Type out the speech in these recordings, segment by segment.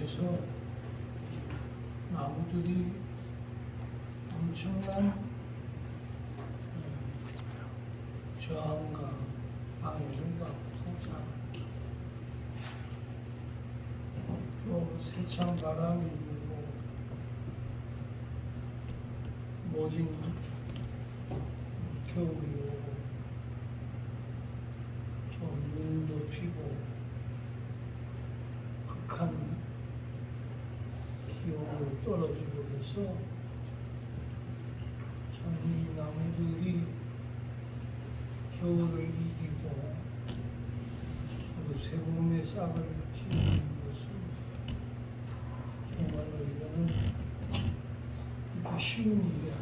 그래서 나무들이 엄청난 저항과 방해를 받고 살아갑니다. 또 세찬 바람이 불고 모진 겨울이 오고 또 눈도 피고 극한 기온으로 떨어지고 해서 참 이 나무들이 겨울을 이기고 그 새봄의 싹을 틔우는 것은 정말로 이거는 이렇게 쉬운 일이야.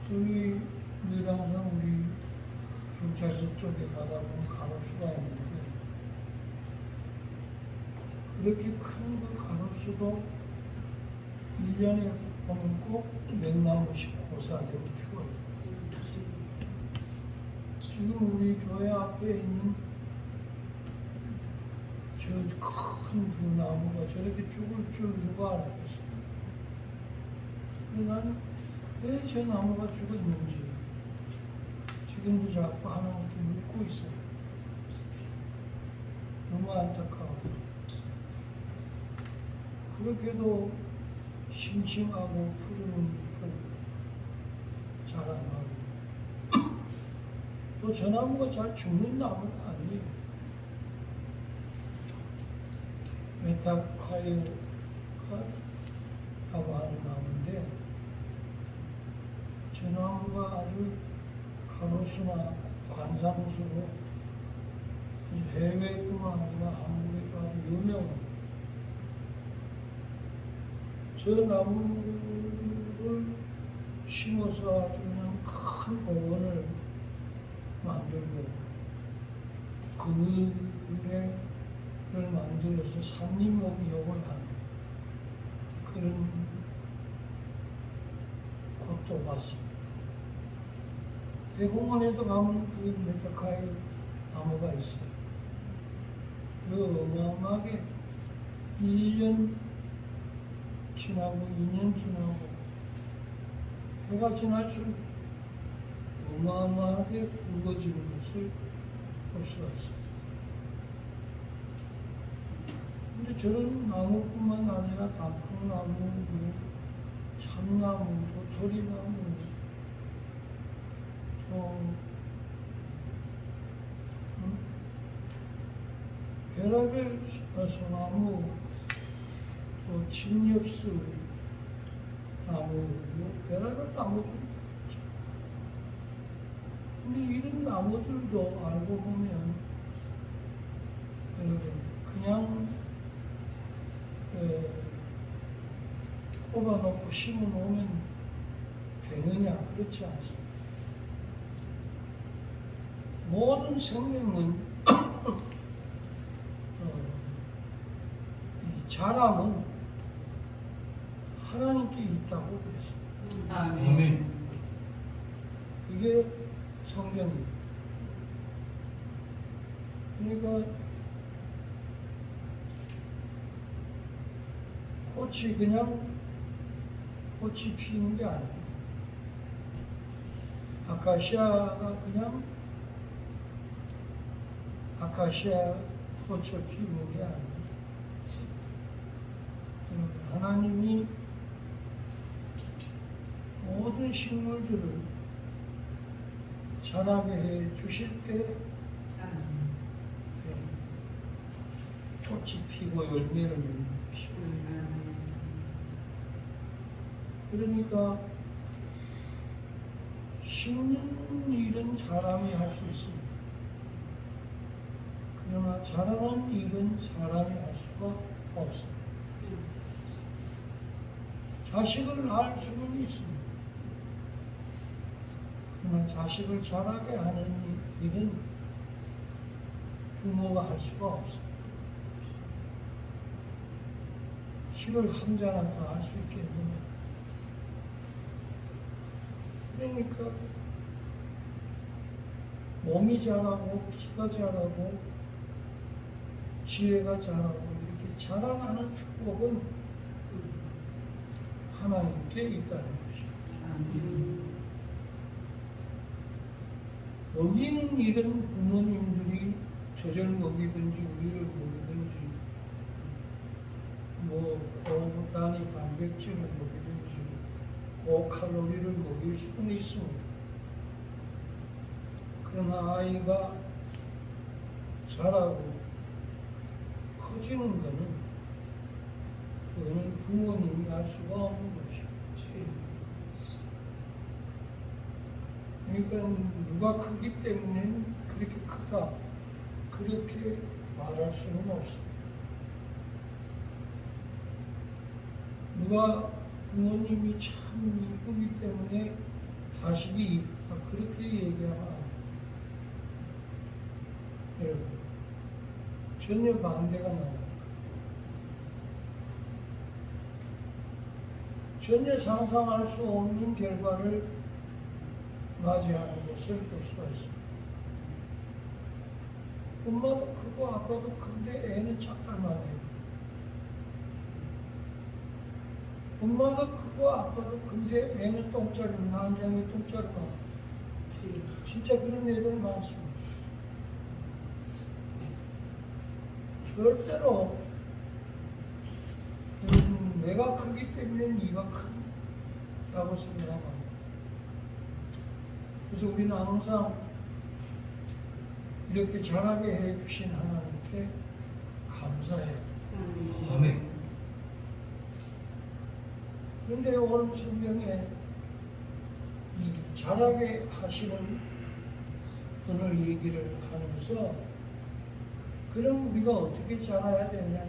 저기 늘 항상 우리 경찰서 쪽에 가다 보면 간호수가 있는데 그렇게 큰 그 간호수도 1년에 보면 꼭 몇 나무씩 고사되고 죽어요. 지금 우리 교회 앞에 있는 저 큰 두 나무가 저렇게 죽을 줄 누가 알았겠어? 나는 왜 저 나무가 죽었는지 지금도 자꾸 하나님께 묻고 있어요. 너무 안타까워. 그렇게도 싱싱하고 푸른 잎을 자라나고 또 저 나무가 잘 죽는 나무가 아니에요. 메타카이오라고 하는 나무인데 저 나무가 아주 간호수나 관상수로 해외뿐만 아니라 한국에도 아주 유명합니다. 저 나무를 심어서 아주 그냥 큰 공원을 만들고 그늘을 만들어서 산림목욕을 하는 그런 것도 봤습니다. 대공원에도 가면 그 메타카이 나무가 있어요. 그 어마어마하게 1년 지나고 2년 지나고 해가 지날수록 어마어마하게 굵어지는 것을 볼 수가 있습니다. 근데 저런 나무뿐만 아니라 단풍나무, 참나무, 도토리나무, 또 별의별 소나무, 또 침엽수 나무, 별의별 나무들이 다 있죠. 근데 이런 나무들도 알고 보면 여러분 그냥 뽑아놓고 심어놓으면 되느냐? 그렇지 않습니다. 모든 생명은 이 자람은 하나님께 있다고 그랬습니다. 아멘. 이게 성경입니다. 그러니까 꽃이 그냥 꽃이 피는 게 아니고 아카시아가 그냥 아카시아 꽃을 피우는 게 아니고 하나님이 모든 식물들을 자라게 해 주실 때 꽃이 피고 열매를 맺는 것입니다. 그러니까 심는 일은 사람이 할 수 있습니다. 그러나 자라는 일은 사람이 할 수가 없습니다. 자식을 낳을 수는 있습니다. 그러나 자식을 자라게 하는 일은 부모가 할 수가 없습니다. 실을 한 자한테 할 수 있겠느냐. 그러니까 몸이 자라고 키가 자라고 지혜가 자라고 이렇게 자라나는 축복은 하나님께 있다는 것이죠. 먹이는 일은 부모님들이 젖을 먹이든지 우유를 먹이든지 뭐 고단위 단백질을 먹이든지 고칼로리를 먹일 수는 있습니다. 그러나 아이가 자라고 커지는 것은 그거는 부모님이 알 수가 없는 것이죠. 그러니까 누가 크기 때문에 그렇게 크다 그렇게 말할 수는 없습니다. 누가 부모님이 참 이쁘기 때문에 자식이 이쁘다 그렇게 얘기하면 안 돼요. 여러분 전혀 반대가 나옵니다. 전혀 상상할 수 없는 결과를 맞이하는 것을 볼 수가 있습니다. 엄마도 크고 아빠도 큰데 애는 작단 말이에요. 엄마도 크고 아빠도 큰데 애는 똥짜리, 난장이 똥짜리가 진짜 그런 애들 많습니다. 절대로 내가 크기 때문에 네가 크다고 생각하면 안 돼. 그래서 우리는 항상 이렇게 자라게 해주신 하나님께 감사해요. 아멘. 그런데 오늘 성경에 이 자라게 하시는 분을 얘기를 하면서 그럼 우리가 어떻게 자라야 되느냐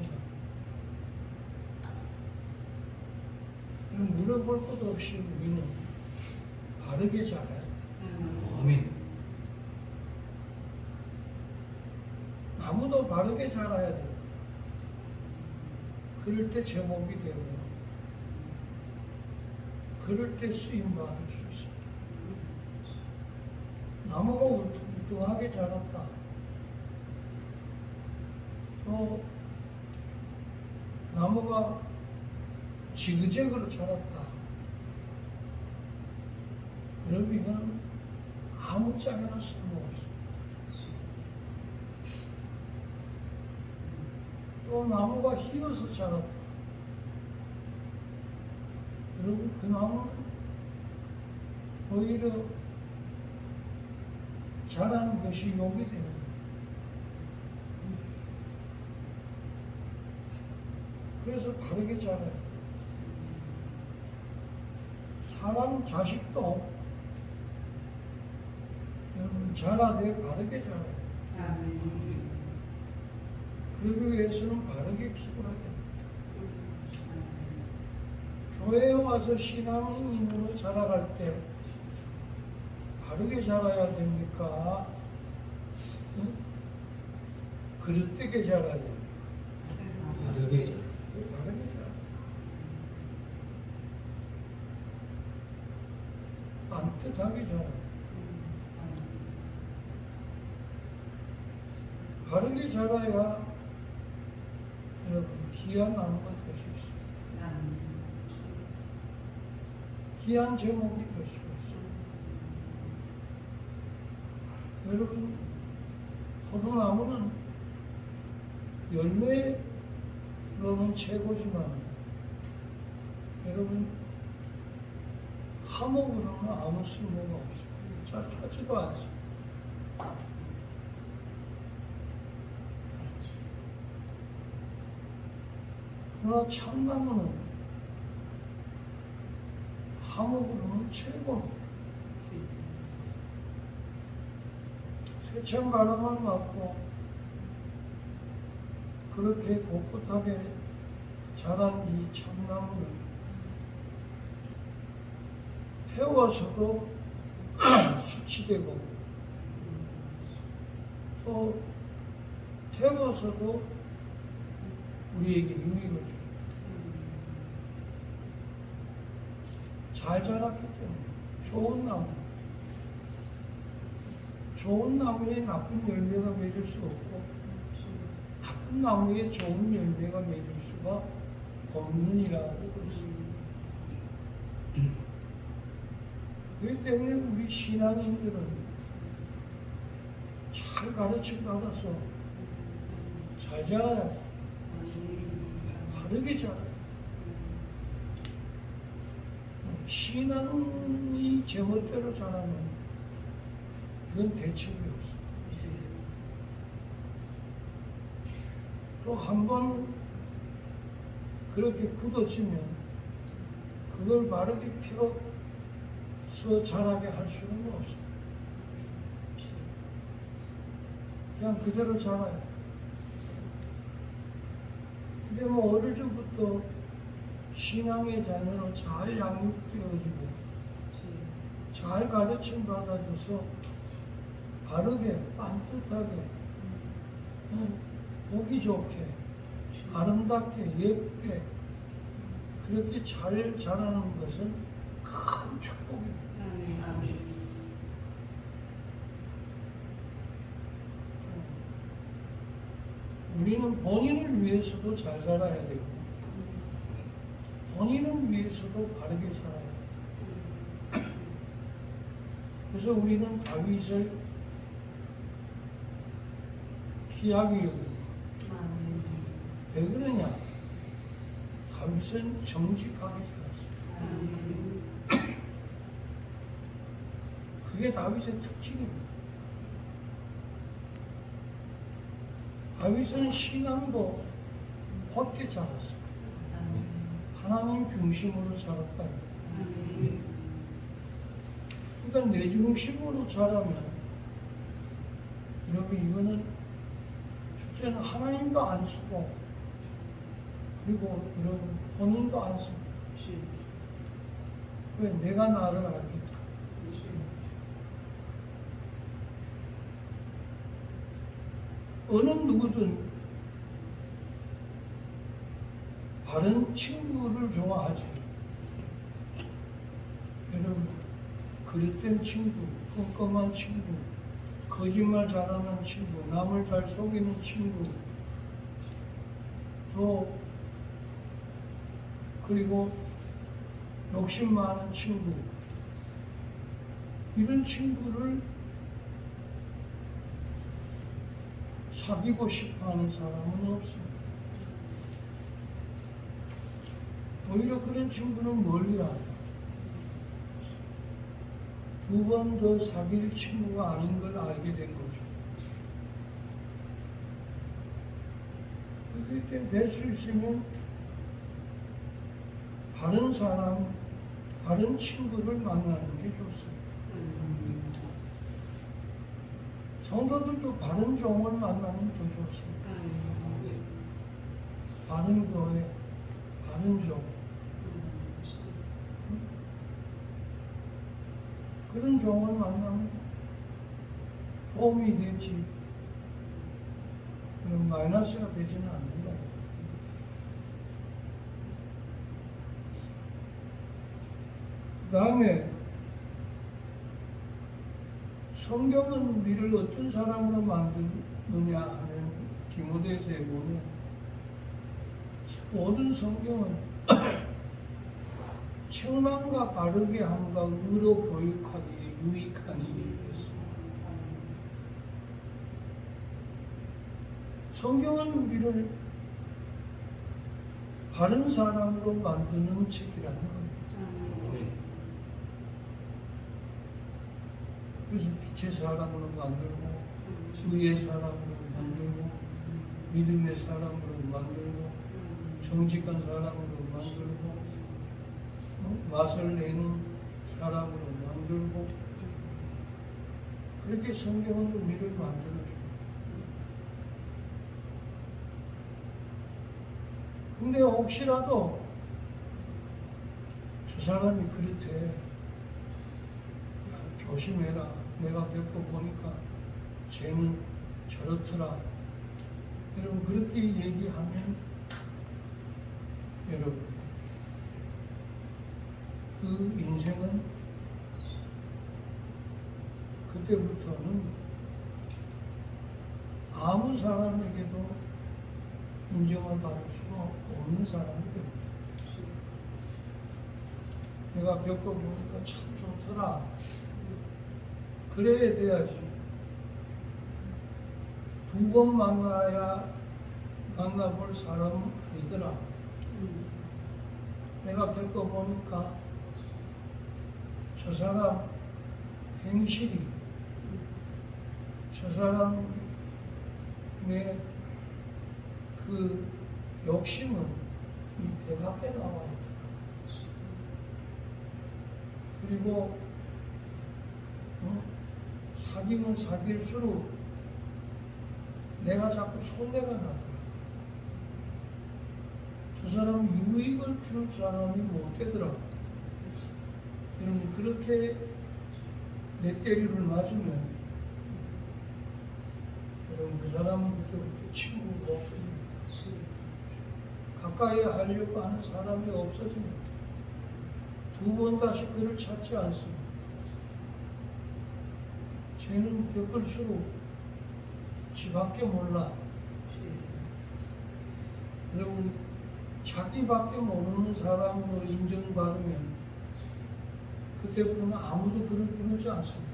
그럼 물어볼 것도 없이 우리는 바르게 자라야 돼. 아멘. 나무도 바르게 자라야 돼. 그럴 때 제목이 되고 그럴 때 쓰임 받을 수 있어. 나무가 울퉁불퉁하게 자랐다. 또 나무가 지그재그로 자랐다. 여러분 이건 아무짝에나 쓸모없어. 또 나무가 휘어서 자랐다. 여러분 그 나무는 오히려 자라는 것이 욕이 되는 거예요. 그래서 바르게 자라야 돼요. 사람 자식도 여러분 자라되 바르게 자라야 돼요. 그러기 위해서는 바르게 키워야 돼요. 교회에 와서 신앙인으로 자라갈 때 바르게 자라야 됩니까? 응? 그릇되게 자라야 됩니까? 바르게 자. 바르게 자라. 반듯하게 자라. 바르게 자라야 여러분 귀한 나무가 될 수 있어요. 귀한 제목이 될 수가 있어요. 여러분 포도나무는 열매로는 최고지만 여러분 하목으로는 아무 쓸모가 없어요. 잘 타지도 않습니다. 그러나 참나무는 하목으로는 최고입니다. 세찬 바람을 맞고 그렇게 꼿꼿하게 자란 이 참나무는 태워서도 수치되고 또 태워서도 우리에게 유익을 줘요. 잘 자랐기 때문에 좋은 나무. 좋은 나무에 나쁜 열매가 맺을 수 없고 나쁜 한 나무에 좋은 열매가 맺을 수가 없느니라고 그랬습니다. 그렇기 때문에 우리 신앙인들은 잘 가르침 받아서 잘 자라야 돼. 바르게 자라야 돼. 신앙이 제멋대로 자라면 이건 대책이 없어. 또 한 번 그렇게 굳어지면 그걸 바르게 펴서 자라게 할 수는 없어. 그냥 그대로 자라야 돼. 근데 뭐 어릴 적부터 신앙의 자녀로 잘 양육되어지고 잘 가르침 받아줘서 바르게 반듯하게 보기 좋게 아름답게 예쁘게 그렇게 잘 자라는 것은 큰 축복입니다. 우리는 본인을 위해서도 잘 살아야 되고 본인을 위해서도 바르게 살아야 돼요. 그래서 우리는 다윗을 귀하게 여깁니다. 왜 그러냐? 다윗은 정직하게 살았어요. 그게 다윗의 특징입니다. 다윗은 신앙도 곧게 자랐어요. 하나님 중심으로 자랐다. 그러니까 내 중심으로 자라면 여러분 이거는 첫째는 하나님도 안 쓰고 그리고 여러분 본인도 안 쓰고 왜 내가 나를 알기 때문에 어느 누구든 바른 친구를 좋아하지. 여러분 그릇된 친구, 꼼꼼한 친구, 거짓말 잘하는 친구, 남을 잘 속이는 친구, 또 그리고 욕심 많은 친구, 이런 친구를 사귀고 싶어하는 사람은 없습니다. 오히려 그런 친구는 멀리 하죠. 두 번 더 사귈 친구가 아닌 걸 알게 된 거죠. 그렇게 될 수 있으면 바른 사람, 바른 친구를 만나는 게 좋습니다. 성도들도 바른 종을 만나면 더 좋습니다. 바른 교회, 바른 종. 그런 종을 만나면 도움이 되지, 마이너스가 되지는 않는다. 그 다음에 성경은 우리를 어떤 사람으로 만드느냐 하는 디모데서에 보면 모든 성경은 책망과 바르게 함과 의로 교육하기에 유익하니 이랬습니다. 성경은 우리를 바른 사람으로 만드는 책이라는 겁니다. 그래서 빛의 사람으로 만들고 의의 사람으로 만들고 믿음의 사람으로 만들고 정직한 사람으로 만들고 맛을 내는 사람으로 만들고 그렇게 성경은 우리를 만들어줍니다. 근데 혹시라도 저 사람이 그렇대, 야, 조심해라, 내가 겪어보니까 쟤는 저렇더라, 여러분 그렇게 얘기하면 여러분 그 인생은 그때부터는 아무 사람에게도 인정을 받을 수가 없는 사람이 됩니다. 내가 겪어보니까 참 좋더라. 그래야 돼야지. 두 번 만나야 만나볼 사람은 아니더라. 내가 겪어보니까 저 사람 행실이, 저 사람의 그 욕심은 이 배 밖에 나와 있더라. 그리고 사귀면 사귈수록 내가 자꾸 손해가 나더라. 저 사람 유익을 줄 사람이 못 되더라. 여러분, 그렇게 내 때리를 맞으면 여러분, 그 사람은 그때부터 친구가 없어집니다. 가까이 하려고 하는 사람이 없어집니다. 두 번 다시 그를 찾지 않습니다. 죄는 겪을수록 지밖에 몰라. 여러분, 자기밖에 모르는 사람으로 인정받으면 그때부터는 아무도 그를 부르지 않습니다.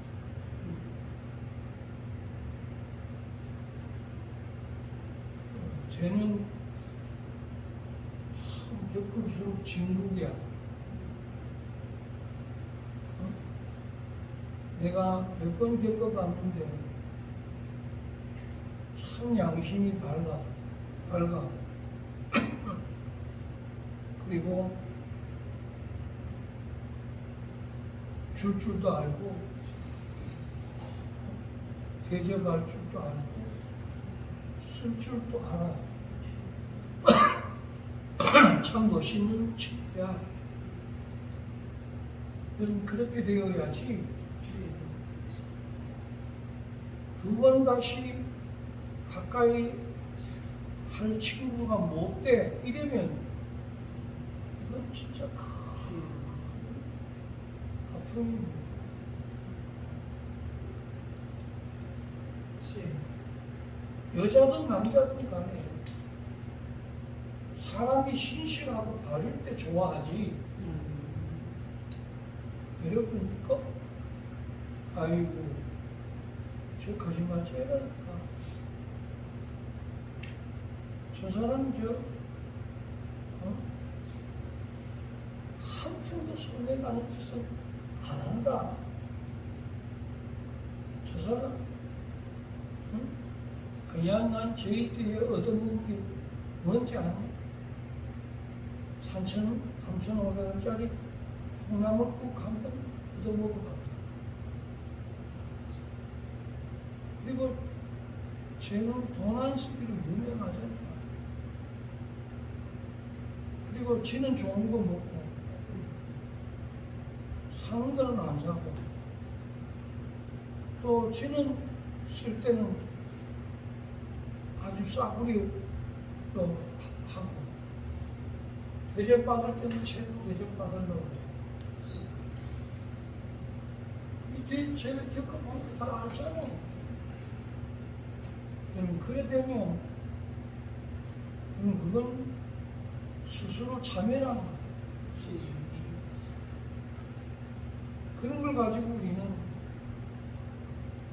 죄는 참 겪을수록 진국이야. 내가 몇 번 겪어봤는데 참 양심이 밝아. 그리고 줄 줄도 알고 대접할 줄도 알고 쓸 줄도 알아. 참 멋있는 친구야. 여러분, 그렇게 되어야지. 두 번 다시 가까이 할 친구가 못 돼. 이러면 이건 진짜 큰 아픔입니다. 여자든 남자든 간에 사람이 신실하고 바를 때 좋아하지. 여러분, 아이고, 저 거짓말 째라니까. 저 사람 한 푼도 손해가는 짓은 안 한다. 저 사람, 야, 난 저희 때에 얻어먹은 게 뭔지 아니? 3,500원짜리 콩나물국 한 번 얻어먹어봤다. 그리고 쟤는 돈 안 쓰기로 유명하잖아. 그리고 지는 좋은 거 먹고 사는 거는 안 사고, 또 지는 쓸 때는 아주 싸구리로 하고, 대접받을 때는 최고 대접받으려고. 이때 제가 겪어보면 다 알잖아요. 여러분, 그래 되면 그건 스스로 참여라는 거예요. 그런 걸 가지고 우리는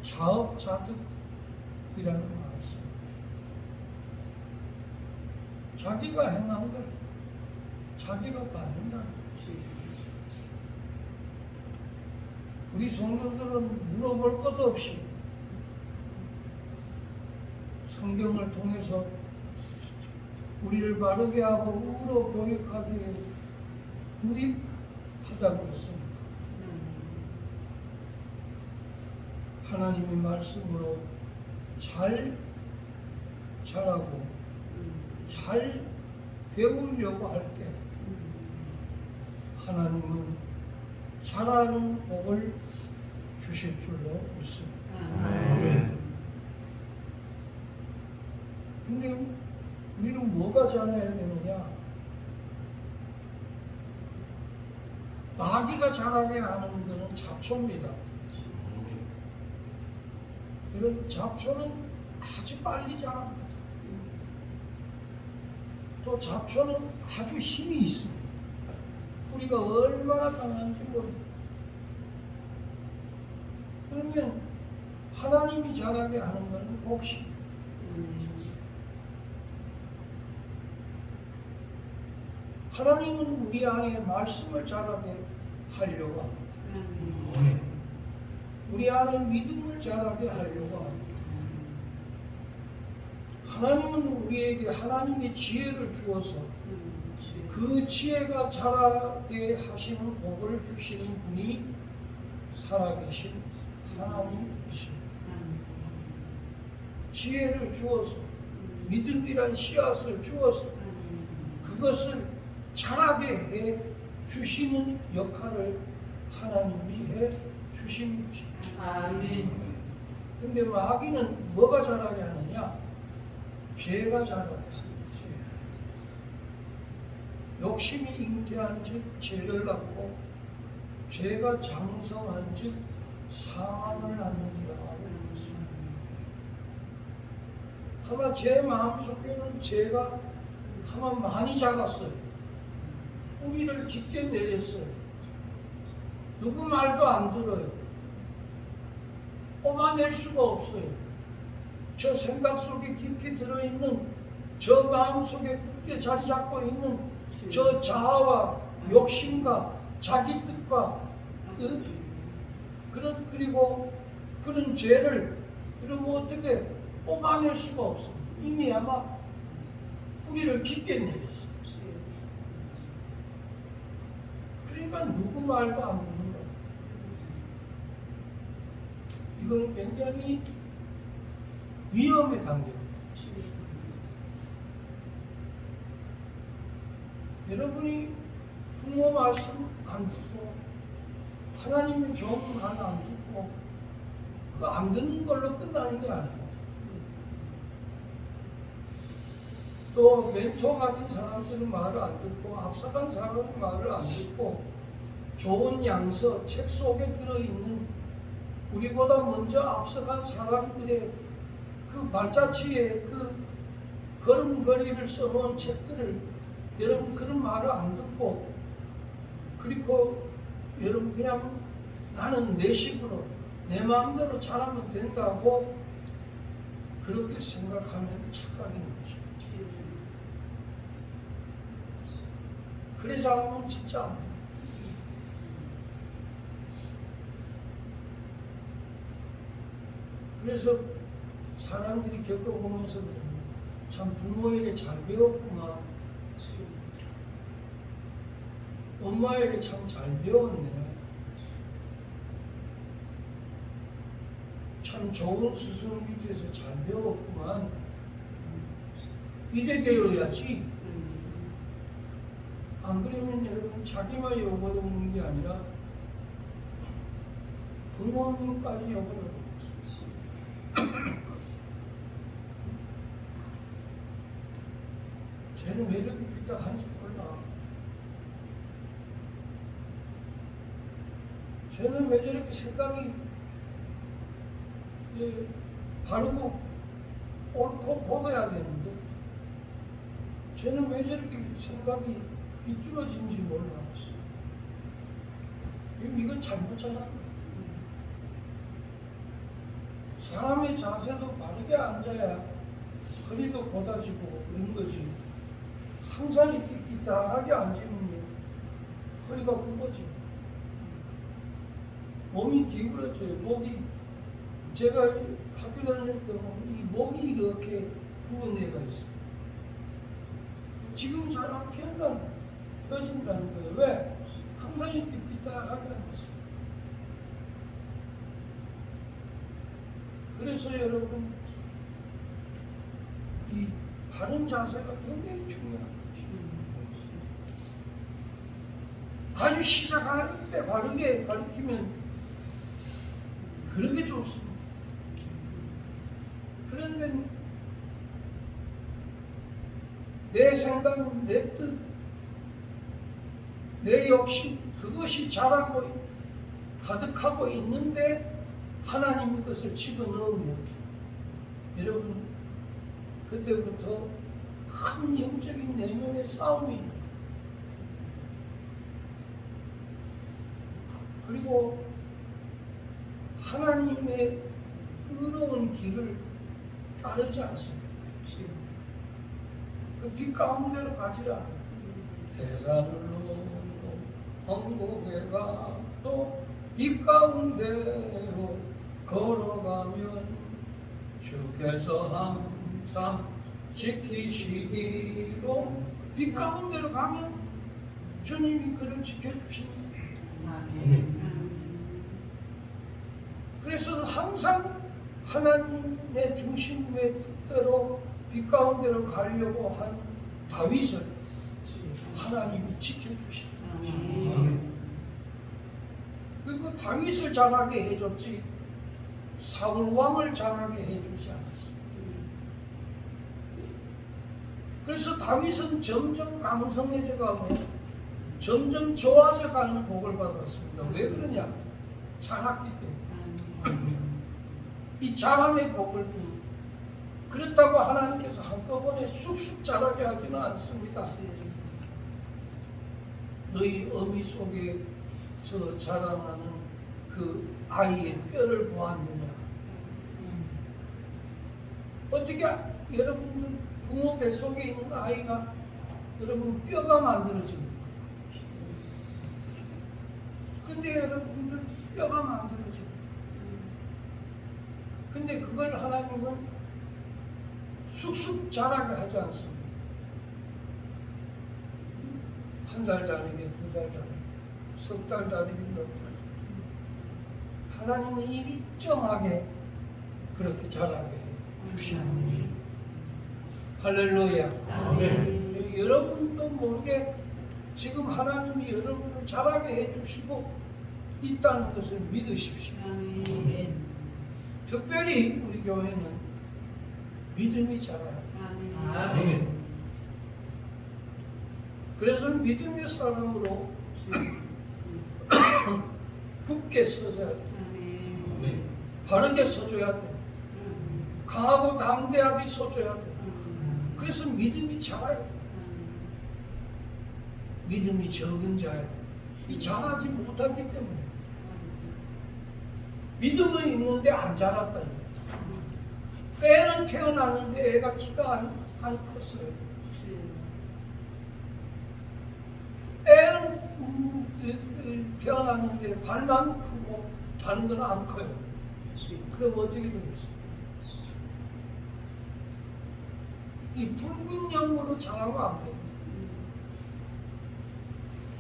자업자득이라는 걸 알았어요. 자기가 행한 걸 자기가 받는다는 거지. 우리 성도들은 물어볼 것도 없이 성경을 통해서 우리를 바르게 하고 의로 교육하기에 유립하다고 했습니다. 하나님의 말씀으로 잘 자라고 잘 배우려고 할 때 하나님은 잘하는 복을 주실 줄로 믿습니다. 근데 우리는 뭐가 자라야 되느냐? 마귀가 자라게 하는 것은 잡초입니다. 이런 잡초는 아주 빨리 자랍니다. 또 잡초는 아주 힘이 있습니다. 뿌리가 얼마나 강한지 모릅니다. 그러면 하나님이 자라게 하는 것은 복심. 하나님은 우리 안에 말씀을 자라게 하려고 합니다. 아멘. 우리 안에 믿음을 자라게 하려고 합니다. 하나님은 우리에게 하나님의 지혜를 주어서 그 지혜가 자라게 하시는 복을 주시는 분이 살아계신 하나님이십니다. 지혜를 주어서 믿음이란 씨앗을 주어서 그것을 자라게 해 주시는 역할을 하나님이 해 주시는 것입니다. 아멘. 근데 마귀는 뭐가 자라게 하느냐? 죄가 자라게 합니다. 욕심이 잉태한 즉 죄를 낳고 죄가 장성한 즉 사망을 낳느니라 하고 있습니다. 아마 제 마음속에는 죄가 아마 많이 자랐어요. 뿌리를 깊게 내렸어요. 누구 말도 안 들어요. 뽑아낼 수가 없어요. 저 생각 속에 깊이 들어있는, 저 마음 속에 굳게 자리 잡고 있는 저 자아와 욕심과 자기 뜻과 그리고 그런 죄를 그러면 어떻게 뽑아낼 수가 없습니다. 이미 아마 뿌리를 깊게 내렸어요. 그러니까 누구 말도 안 듣는 거예요. 이거는 굉장히 위험의 단계입니다. 여러분이 부모 말씀 안 듣고 하나님의 좋은 말 안 듣고 그 안 듣는 걸로 끝나는 게 아니고 또 멘토 같은 사람들은 말을 안 듣고 앞서간 사람은 말을 안 듣고 좋은 양서 책 속에 들어있는 우리보다 먼저 앞서간 사람들의 그 발자취에 그 걸음걸이를 써놓은 책들을 여러분 그런 말을 안 듣고 그리고 여러분 그냥 나는 내 식으로 내 마음대로 잘하면 된다고 그렇게 생각하면 착각인 거죠. 그래 잘하면 진짜 안 돼요. 그래서 사람들이 겪어보면서 참 부모에게 잘 배웠구나. 엄마에게 참 잘 배웠네. 참 좋은 스승 밑에서 잘 배웠구만. 이래 되어야지. 안 그러면 여러분 자기만 욕먹는 게 아니라 부모님까지 욕을 쟤는 왜 이렇게 삐딱한지 몰라. 쟤는 왜 저렇게 생각이 바르고 옳고 고도야 되는데 쟤는 왜 저렇게 생각이 비뚤어진지 몰라. 이건 잘못 자란 거야. 사람의 자세도 바르게 앉아야 허리도 곧아지고 그런 거지. 항상 이렇게 삐딱하게 앉으면 허리가 굽어지고 몸이 기울어져요. 목이 제가 학교 다닐 때 보면 이 목이 이렇게 부은 애가 있어요. 지금 잘 안 펴진다는 거예요. 왜? 항상 이렇게 삐딱하게 앉았어요. 그래서 여러분 이 바른 자세가 굉장히 중요한 것입니다. 아주 시작할 때 바르게 가르치면 그렇게 좋습니다. 그런데 내 생각, 내 뜻, 내 욕심 그것이 자라고 가득하고 있는데 하나님이 그것을 집어넣으면 여러분 그때부터 큰 영적인 내면의 싸움이. 그리고 하나님의 의로운 길을 따르지 않습니다. 그 빛 가운데로 가지라. 대산으로 한국에가 또 빛 가운데로 걸어가면 주께서 항상 지키시기로. 빛 가운데로 가면 주님이 그를 지켜주십니다. 그래서 항상 하나님의 중심의 뜻대로 빛 가운데로 가려고 한 다윗을 하나님이 지켜주십니다. 아멘. 그리고 다윗을 자라게 해줬지 사울 왕을 자라게 해주지 않았습니다. 그래서 다윗은 점점 강성해져가고 점점 좋아져가는 복을 받았습니다. 왜 그러냐? 자랐기 때문에. 이 자람의 복을 줍니다. 그렇다고 하나님께서 한꺼번에 쑥쑥 자라게 하지는 않습니다. 너희 어미 속에서 자라나는 그 아이의 뼈를 보았느냐? 어떻게 여러분들 부모 뱃속에 있는 아이가 여러분 뼈가 만들어집니까? 근데 여러분들 뼈가 만들어집니다. 근데 그걸 하나님은 쑥쑥 자라게 하지 않습니다. 한 달 다니게, 두 달 다니게, 석 달 다니게, 몇 달. 하나님은 일정하게 그렇게 자라게 주시는 분이에요. 할렐루야. 아멘. 여러분도 모르게 지금 하나님이 여러분을 자라게 해주시고 있다는 것을 믿으십시오. 특별히 우리 교회는 믿음이 자라요. 아멘. 그래서 믿음의 사람으로 굳게 서줘야 돼. 아멘. 바르게 서줘야 돼. 강하고 담대하게 서줘야 돼. 그래서 믿음이 자라야 돼. 믿음이 적은 자야. 이 자라지 못하기 때문에. 믿음은 있는데 안 자랐다. 애는 태어났는데 애가 키가 안 컸어요. 애는 태어났는데 발만 크고 다른 건 안 커요. 그럼 어떻게 되겠어요? 이 붉은 영으로 자라면 안 돼요.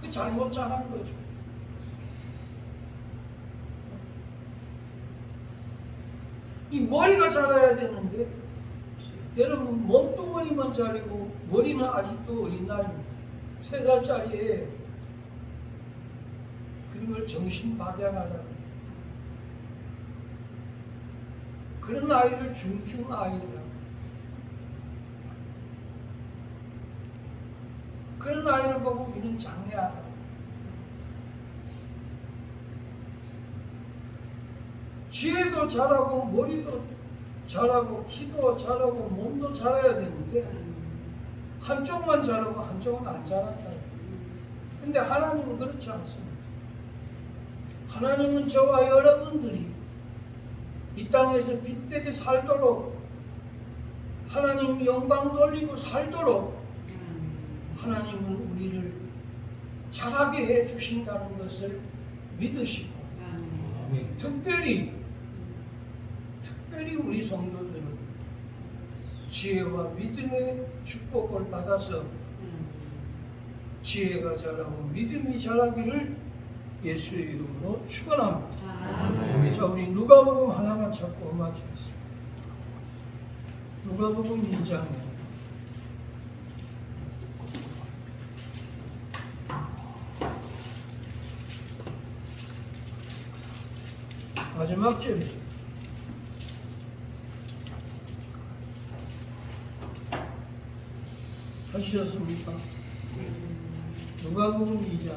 그 잘못 자란 거죠. 이 머리가 자라야 되는데 여러분 몸뚱어리만 자리고 머리는 아직도 어린 나이입니다. 3살짜리에 그걸 정신박약하다. 그런 아이를 중증 아이라고. 그런 아이를 보고 우리는 장애하다. 지혜도 자라고 머리도 자라고 키도 자라고 몸도 자라야 되는데 한쪽만 자라고 한쪽은 안 자란다. 근데 하나님은 그렇지 않습니다. 하나님은 저와 여러분들이 이 땅에서 빛되게 살도록 하나님 영광 돌리고 살도록 하나님은 우리를 자라게 해 주신다는 것을 믿으시고 아멘. 특별히 우리 성도들은 지혜와 믿음의 축복을 받아서 지혜가 자라고 믿음이 자라기를 예수의 이름으로 축원합니다. 아멘. 자, 우리 누가복음 하나만 찾고 마치겠습니다. 누가복음 2장 마지막 절에 하셨습니까? 누가복음 2장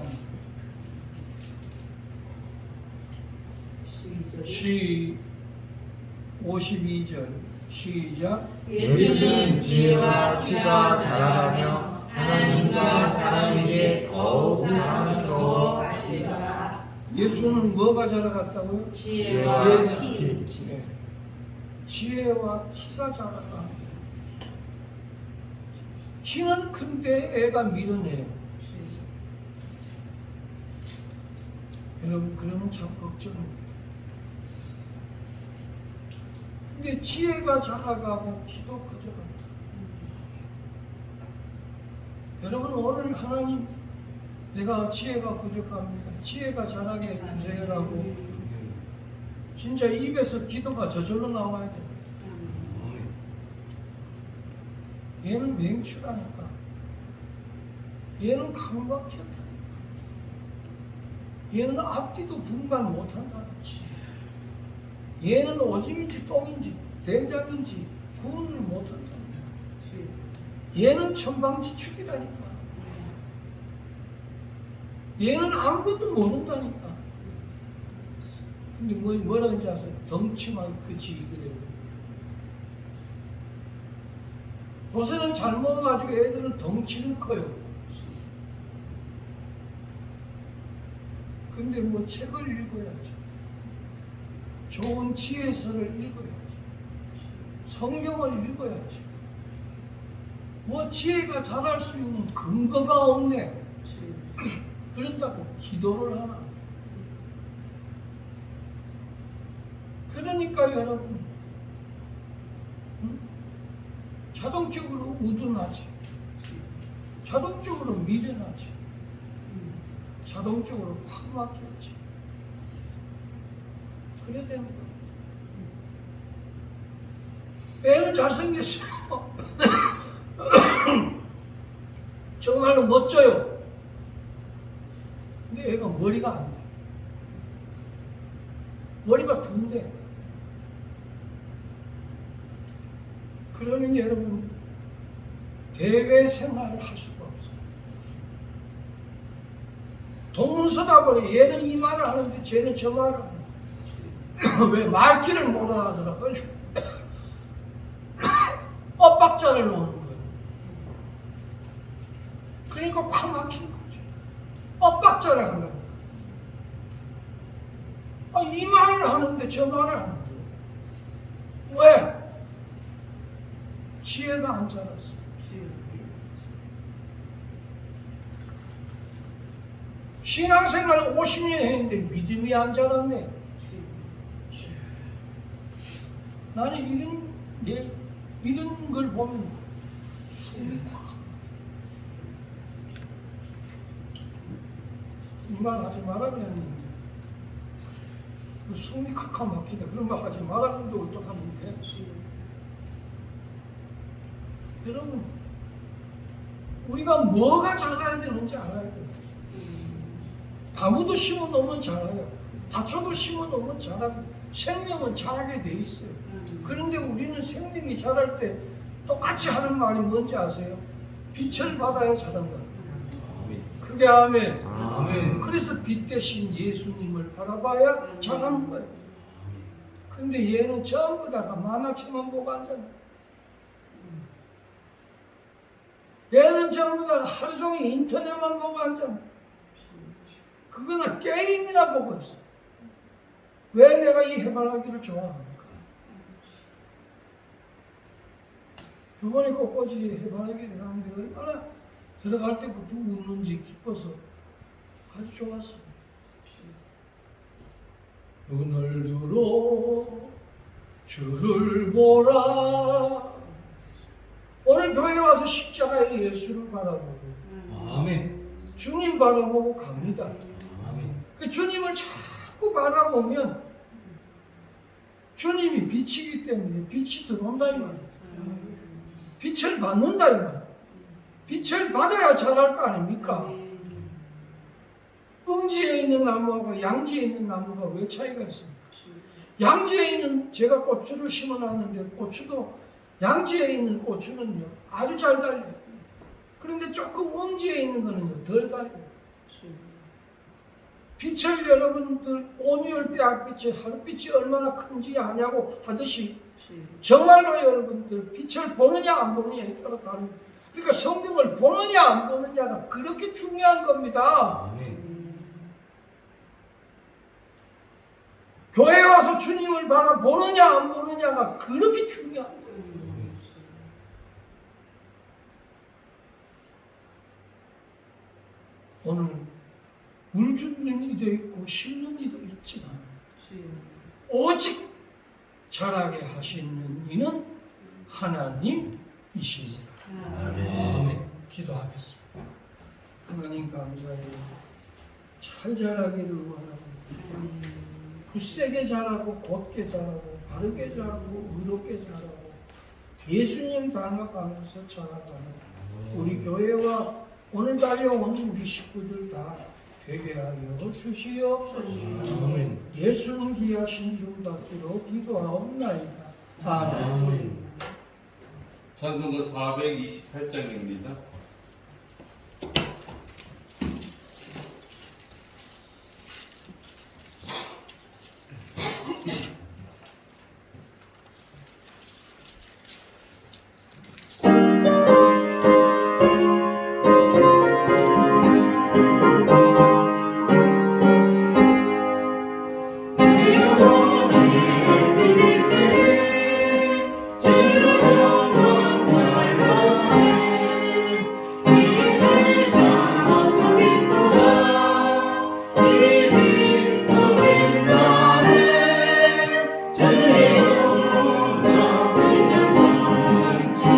52절 시작. 예수는 지혜와 키가 자라가며 하나님과 사람에게 더욱 사랑스러워 가시더라. 예수는 뭐가 자라갔다고요? 지혜와 키. 네. 지혜와 키가 자라가. 키는 큰데 애가 밀어내요. 여러분 그러면 참 걱정입니다. 근데 지혜가 자라가고 키도 커져간다. 여러분 오늘 하나님 내가 지혜가 부족합니다. 지혜가 자라게 해주세요라고 진짜 입에서 기도가 저절로 나와야 돼요. 얘는 맹추라니까. 얘는 강박했다니까. 얘는 앞뒤도 분간 못한다니까. 얘는 오줌인지 똥인지 된장인지 구분을 못한다니까. 얘는 천방지축이라니까. 얘는 아무것도 모른다니까. 근데 뭐라는지 아세요? 덩치만 크지 그래요. 요새는 잘 먹어가지고 애들은 덩치는 커요. 근데 뭐 책을 읽어야지. 좋은 지혜서를 읽어야지. 성경을 읽어야지. 뭐 지혜가 자랄 수 있는 근거가 없네. 그런다고 기도를 하나. 그러니까 여러분 자동적으로 우둔하지. 자동적으로 미련하지. 자동적으로 확 막혔지. 그래야 되는 거야. 애는 잘생겼어요. 정말로 멋져요. 근데 애가 머리가 안 돼. 머리가 둔데. 그러면 여러분 대외 생활을 할 수가 없어요. 동문서답으로 얘는 이 말을 하는데 쟤는 저 말을 하는데 왜 말귀를 못 알아들어가지고 엇박자를 놓는 거예요. 그러니까 확 막힌 거죠. 엇박자를 하는 거예요. 이 말을 하는데 저 말을 하는 거예요. 왜? 지혜가 안 자랐어. 신앙생활을 50년 했는데 믿음이 안 자랐네. 나는 이런 걸 보면 숨이 콱. 이 말 하지 말아 그랬는데 숨이 콱콱 막히다. 그런 말 하지 말았는데 어떡하는데. 여러분 우리가 뭐가 자라야 되는지 알아야 돼요. 나무도 심어놓으면 자라요. 다초도 심어놓으면 자라요. 생명은 자라게 돼 있어요. 그런데 우리는 생명이 자랄 때 똑같이 하는 말이 뭔지 아세요? 빛을 받아야 자란다. 그게 아멘. 아멘. 그래서 빛 대신 예수님을 바라봐야 자라는 거예요. 근데 얘는 전부 다가 만화책만 보고 앉아요. 얘는 전부 다 하루 종일 인터넷만 보고 앉아. 그거는 게임이나 보고 있어. 왜 내가 이 해바라기를 좋아합니까? 이번에 꽃꽂이 해바라기를 하는데 얼마나 들어갈 때부터 웃는지 기뻐서 아주 좋았어. 눈을 들어 주를 보라. 오늘 교회 와서 십자가의 예수를 바라보고 아멘. 주님 바라보고 갑니다. 아멘. 그 주님을 자꾸 바라보면 주님이 빛이기 때문에 빛이 들어온다 이 말이에요. 빛을 받는다 이 말이에요. 빛을 받아야 자랄 거 아닙니까? 음지에 있는 나무하고 양지에 있는 나무가 왜 차이가 있습니까? 양지에 있는 제가 고추를 심어놨는데 고추도 양지에 있는 고추는요 아주 잘 달려요. 그런데 조금 음지에 있는 거는요 덜 달려요. 빛을 여러분들 온유할 때 햇빛이 얼마나 큰지 아냐고 하듯이 정말로 여러분들 빛을 보느냐 안 보느냐에 따라 다릅니다. 그러니까 성경을 보느냐 안 보느냐가 그렇게 중요한 겁니다. 아멘. 교회 와서 주님을 바라보느냐 안 보느냐가 그렇게 중요한 거예요. 오늘 물 주는 이도 있고 심는 이도 있지만 오직 자라게 하시는 이는 하나님이십니다. 아멘. 기도하겠습니다. 하나님 감사해요. 잘 자라기를 원하고 굳세게 자라고 곧게 자라고 바르게 자라고 의롭게 자라고 예수님 닮아가면서 자라가는 우리 교회와 오늘 달려온 우리 식구들 다 되게 하여 주시옵소서. 아멘. 예수님 귀하신 이름 받들어 기도하옵나이다. 아멘. 아멘. 찬송가 428장입니다.